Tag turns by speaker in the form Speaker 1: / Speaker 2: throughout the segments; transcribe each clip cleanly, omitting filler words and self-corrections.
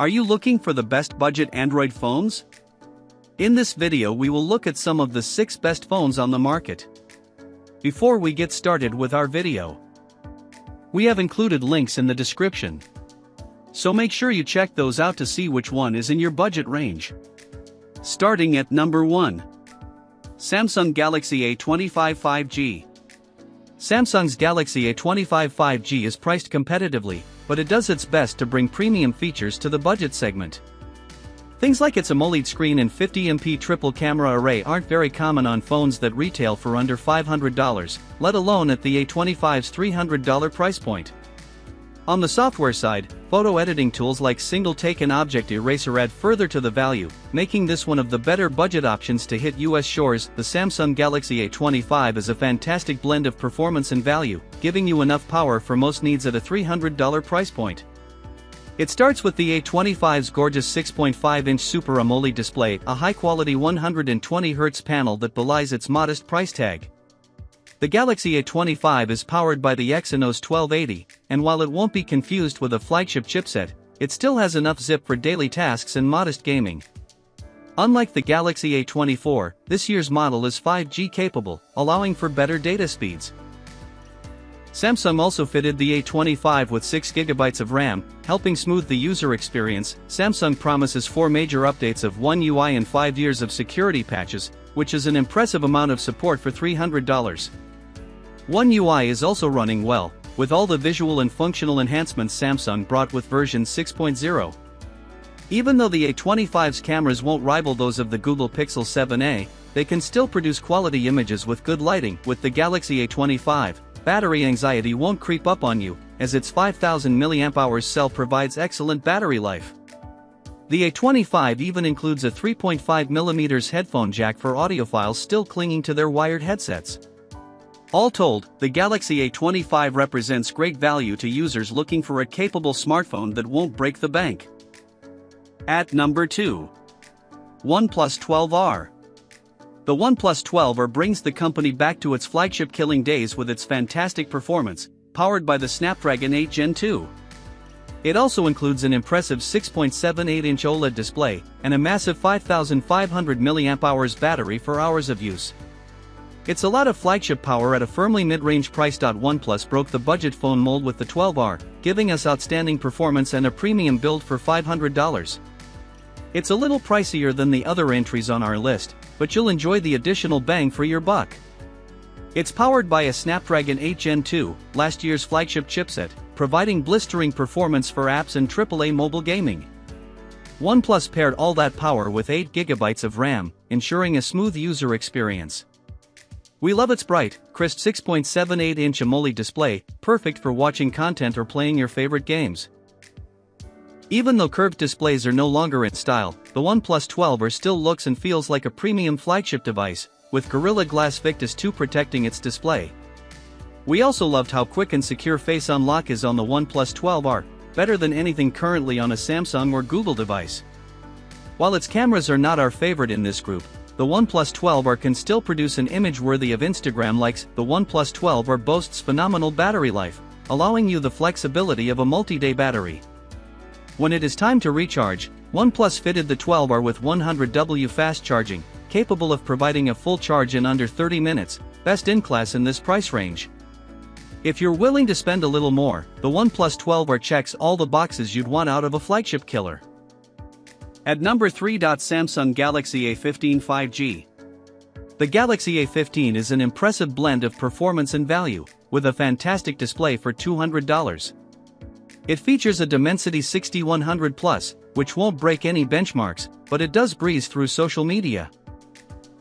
Speaker 1: Are you looking for the best budget Android phones? In this video we will look at some of the 6 best phones on the market. Before we get started with our video, we have included links in the description, so make sure you check those out to see which one is in your budget range. Starting at number 1. Samsung Galaxy A25 5G. Samsung's Galaxy A25 5G is priced competitively, but it does its best to bring premium features to the budget segment. Things like its AMOLED screen and 50MP triple camera array aren't very common on phones that retail for under $500, let alone at the A25's $300 price point. On the software side, photo editing tools like single-take and object eraser add further to the value, making this one of the better budget options to hit US shores. The Samsung Galaxy A25 is a fantastic blend of performance and value, giving you enough power for most needs at a $300 price point. It starts with the A25's gorgeous 6.5-inch Super AMOLED display, a high-quality 120Hz panel that belies its modest price tag. The Galaxy A25 is powered by the Exynos 1280, and while it won't be confused with a flagship chipset, it still has enough zip for daily tasks and modest gaming. Unlike the Galaxy A24, this year's model is 5G capable, allowing for better data speeds. Samsung also fitted the A25 with 6GB of RAM, helping smooth the user experience. Samsung promises 4 major updates of One UI and 5 years of security patches, which is an impressive amount of support for $300. One UI is also running well, with all the visual and functional enhancements Samsung brought with version 6.0. Even though the A25's cameras won't rival those of the Google Pixel 7a, they can still produce quality images with good lighting. With the Galaxy A25, battery anxiety won't creep up on you, as its 5000 mAh cell provides excellent battery life. The A25 even includes a 3.5mm headphone jack for audiophiles still clinging to their wired headsets. All told, the Galaxy A25 represents great value to users looking for a capable smartphone that won't break the bank. At number 2. OnePlus 12R. The OnePlus 12R brings the company back to its flagship killing days with its fantastic performance, powered by the Snapdragon 8 Gen 2. It also includes an impressive 6.78-inch OLED display, and a massive 5500 mAh battery for hours of use. It's a lot of flagship power at a firmly mid-range price. OnePlus broke the budget phone mold with the 12R, giving us outstanding performance and a premium build for $500. It's a little pricier than the other entries on our list, but you'll enjoy the additional bang for your buck. It's powered by a Snapdragon 8 Gen 2, last year's flagship chipset, providing blistering performance for apps and AAA mobile gaming. OnePlus paired all that power with 8GB of RAM, ensuring a smooth user experience. We love its bright, crisp 6.78-inch AMOLED display, perfect for watching content or playing your favorite games. Even though curved displays are no longer in style, the OnePlus 12R still looks and feels like a premium flagship device, with Gorilla Glass Victus 2 protecting its display. We also loved how quick and secure Face Unlock is on the OnePlus 12R, better than anything currently on a Samsung or Google device. While its cameras are not our favorite in this group, the OnePlus 12R can still produce an image worthy of Instagram likes. The OnePlus 12R boasts phenomenal battery life, allowing you the flexibility of a multi-day battery. When it is time to recharge, OnePlus fitted the 12R with 100W fast charging, capable of providing a full charge in under 30 minutes, best in class in this price range. If you're willing to spend a little more, the OnePlus 12R checks all the boxes you'd want out of a flagship killer. At number 3. Samsung Galaxy A15 5G. The Galaxy A15 is an impressive blend of performance and value, with a fantastic display for $200. It features a Dimensity 6100 Plus, which won't break any benchmarks, but it does breeze through social media.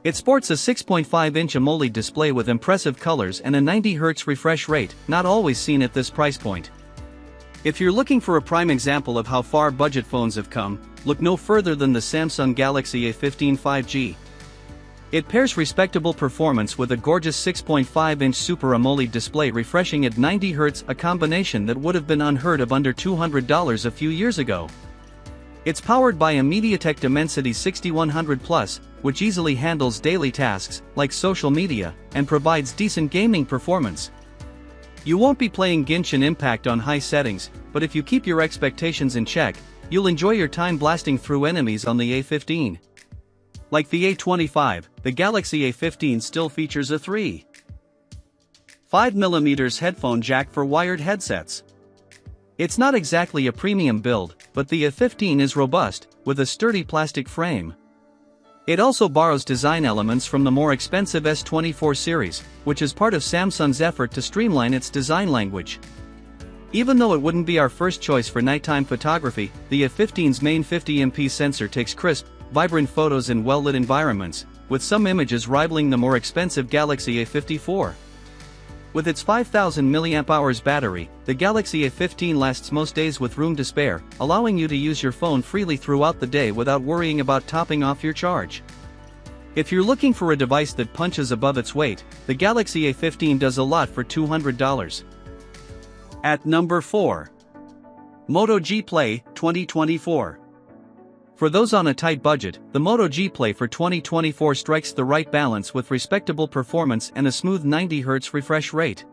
Speaker 1: It sports a 6.5-inch AMOLED display with impressive colors and a 90Hz refresh rate, not always seen at this price point. If you're looking for a prime example of how far budget phones have come, look no further than the Samsung Galaxy A15 5G. It pairs respectable performance with a gorgeous 6.5-inch Super AMOLED display refreshing at 90Hz, a combination that would have been unheard of under $200 a few years ago. It's powered by a MediaTek Dimensity 6100 Plus, which easily handles daily tasks, like social media, and provides decent gaming performance. You won't be playing Genshin Impact on high settings, but if you keep your expectations in check, you'll enjoy your time blasting through enemies on the A15. Like the A25, the Galaxy A15 still features a 3.5mm headphone jack for wired headsets. It's not exactly a premium build, but the A15 is robust, with a sturdy plastic frame. It also borrows design elements from the more expensive S24 series, which is part of Samsung's effort to streamline its design language. Even though it wouldn't be our first choice for nighttime photography, the A15's main 50MP sensor takes crisp, vibrant photos in well-lit environments, with some images rivaling the more expensive Galaxy A54. With its 5000 mAh battery, the Galaxy A15 lasts most days with room to spare, allowing you to use your phone freely throughout the day without worrying about topping off your charge. If you're looking for a device that punches above its weight, the Galaxy A15 does a lot for $200. At number 4. Moto G Play 2024. For those on a tight budget, the Moto G Play for 2024 strikes the right balance with respectable performance and a smooth 90Hz refresh rate.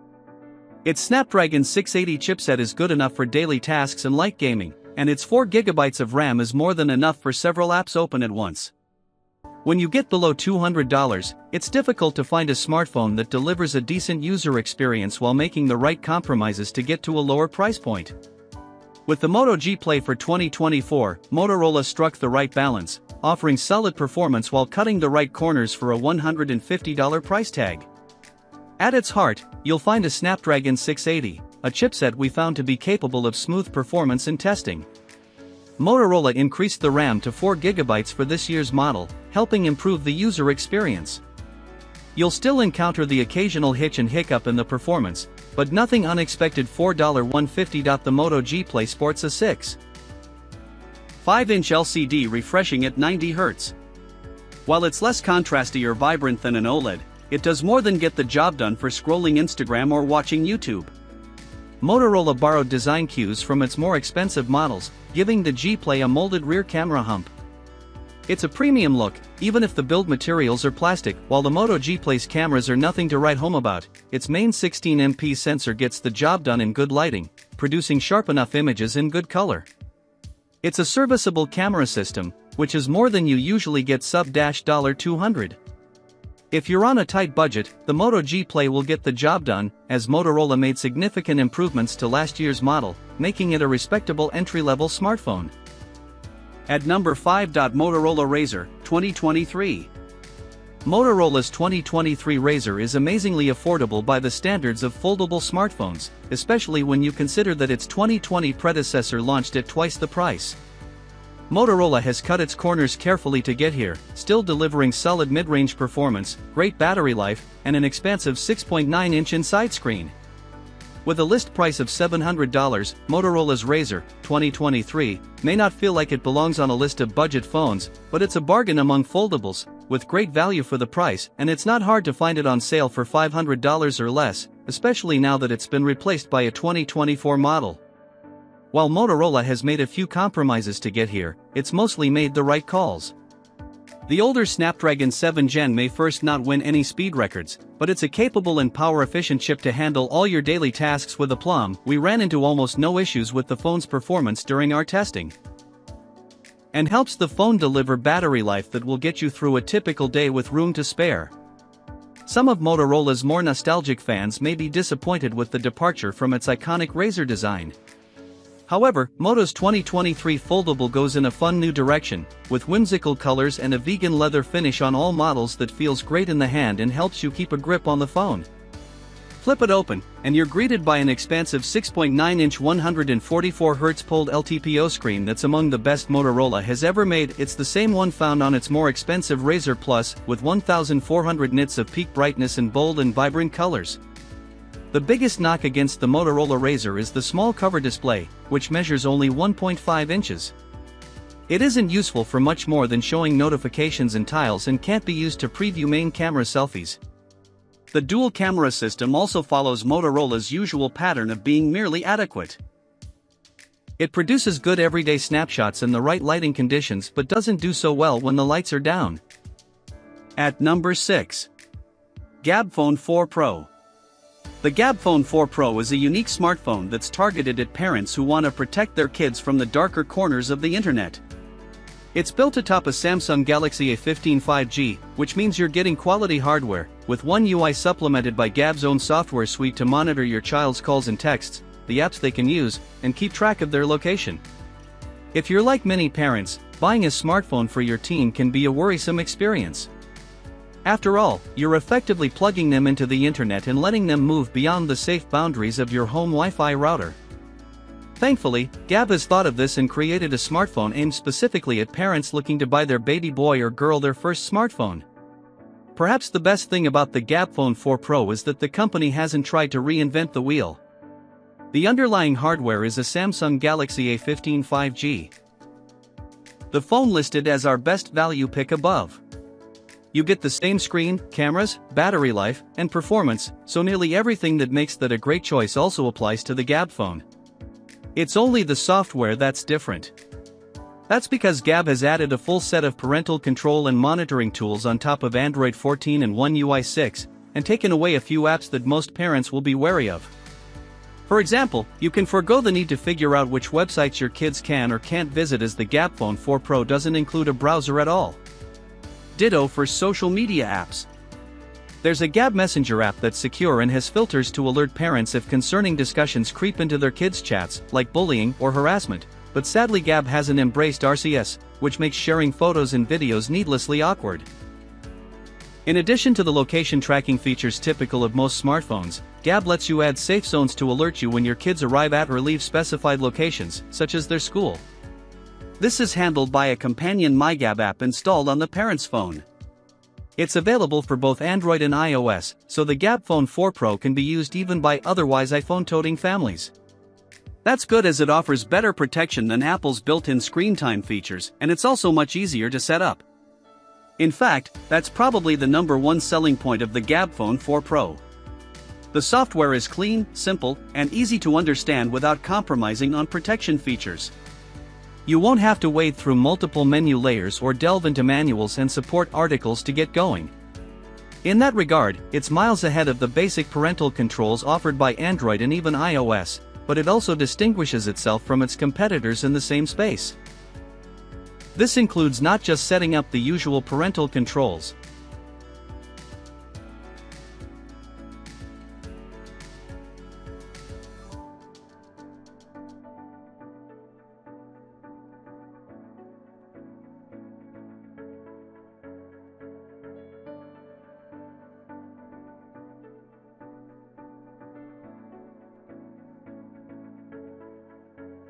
Speaker 1: Its Snapdragon 680 chipset is good enough for daily tasks and light gaming, and its 4GB of RAM is more than enough for several apps open at once. When you get below $200, it's difficult to find a smartphone that delivers a decent user experience while making the right compromises to get to a lower price point. With the Moto G Play for 2024, Motorola struck the right balance, offering solid performance while cutting the right corners for a $150 price tag. At its heart, you'll find a Snapdragon 680, a chipset we found to be capable of smooth performance in testing. Motorola increased the RAM to 4GB for this year's model, helping improve the user experience. You'll still encounter the occasional hitch and hiccup in the performance, but nothing unexpected. $150. The Moto G Play sports a 6.5-inch LCD refreshing at 90Hz. While it's less contrasty or vibrant than an OLED, it does more than get the job done for scrolling Instagram or watching YouTube. Motorola borrowed design cues from its more expensive models, giving the G Play a molded rear camera hump. It's a premium look, even if the build materials are plastic. While the Moto G Play's cameras are nothing to write home about, its main 16MP sensor gets the job done in good lighting, producing sharp enough images in good color. It's a serviceable camera system, which is more than you usually get sub-$200. If you're on a tight budget, the Moto G Play will get the job done, as Motorola made significant improvements to last year's model, making it a respectable entry-level smartphone. At number 5. Motorola Razr 2023. Motorola's 2023 Razr is amazingly affordable by the standards of foldable smartphones, especially when you consider that its 2020 predecessor launched at twice the price. Motorola has cut its corners carefully to get here, still delivering solid mid-range performance, great battery life, and an expansive 6.9-inch inside screen. With a list price of $700, Motorola's Razr 2023 may not feel like it belongs on a list of budget phones, but it's a bargain among foldables, with great value for the price, and it's not hard to find it on sale for $500 or less, especially now that it's been replaced by a 2024 model. While Motorola has made a few compromises to get here, it's mostly made the right calls. The older Snapdragon 7 Gen may first not win any speed records, but it's a capable and power-efficient chip to handle all your daily tasks with aplomb. We ran into almost no issues with the phone's performance during our testing, and helps the phone deliver battery life that will get you through a typical day with room to spare. Some of Motorola's more nostalgic fans may be disappointed with the departure from its iconic Razr design. However, Moto's 2023 foldable goes in a fun new direction, with whimsical colors and a vegan leather finish on all models that feels great in the hand and helps you keep a grip on the phone. Flip it open, and you're greeted by an expansive 6.9-inch 144Hz POLED LTPO screen that's among the best Motorola has ever made. It's the same one found on its more expensive Razr Plus, with 1400 nits of peak brightness and bold and vibrant colors. The biggest knock against the Motorola Razr is the small cover display, which measures only 1.5 inches. It isn't useful for much more than showing notifications and tiles and can't be used to preview main camera selfies. The dual camera system also follows Motorola's usual pattern of being merely adequate. It produces good everyday snapshots in the right lighting conditions but doesn't do so well when the lights are down. At number 6. Gabb Phone 4 Pro. The Gabb Phone 4 Pro is a unique smartphone that's targeted at parents who want to protect their kids from the darker corners of the internet. It's built atop a Samsung Galaxy A15 5G, which means you're getting quality hardware, with One UI supplemented by Gabb's own software suite to monitor your child's calls and texts, the apps they can use, and keep track of their location. If you're like many parents, buying a smartphone for your teen can be a worrisome experience. After all, you're effectively plugging them into the internet and letting them move beyond the safe boundaries of your home Wi-Fi router. Thankfully, Gabb has thought of this and created a smartphone aimed specifically at parents looking to buy their baby boy or girl their first smartphone. Perhaps the best thing about the Gabb Phone 4 Pro is that the company hasn't tried to reinvent the wheel. The underlying hardware is a Samsung Galaxy A15 5G. The phone listed as our best value pick above. You get the same screen, cameras, battery life, and performance, so nearly everything that makes that a great choice also applies to the Gabb Phone. It's only the software that's different. That's because Gabb has added a full set of parental control and monitoring tools on top of Android 14 and One UI 6, and taken away a few apps that most parents will be wary of. For example, you can forego the need to figure out which websites your kids can or can't visit, as the Gabb Phone 4 Pro doesn't include a browser at all. Ditto for social media apps. There's a Gabb Messenger app that's secure and has filters to alert parents if concerning discussions creep into their kids' chats, like bullying or harassment, but sadly Gabb hasn't embraced RCS, which makes sharing photos and videos needlessly awkward. In addition to the location tracking features typical of most smartphones, Gabb lets you add safe zones to alert you when your kids arrive at or leave specified locations, such as their school. This is handled by a companion MyGabb app installed on the parent's phone. It's available for both Android and iOS, so the Gabb Phone 4 Pro can be used even by otherwise iPhone-toting families. That's good, as it offers better protection than Apple's built-in screen time features, and it's also much easier to set up. In fact, that's probably the #1 selling point of the Gabb Phone 4 Pro. The software is clean, simple, and easy to understand without compromising on protection features. You won't have to wade through multiple menu layers or delve into manuals and support articles to get going. In that regard, it's miles ahead of the basic parental controls offered by Android and even iOS, but it also distinguishes itself from its competitors in the same space. This includes not just setting up the usual parental controls,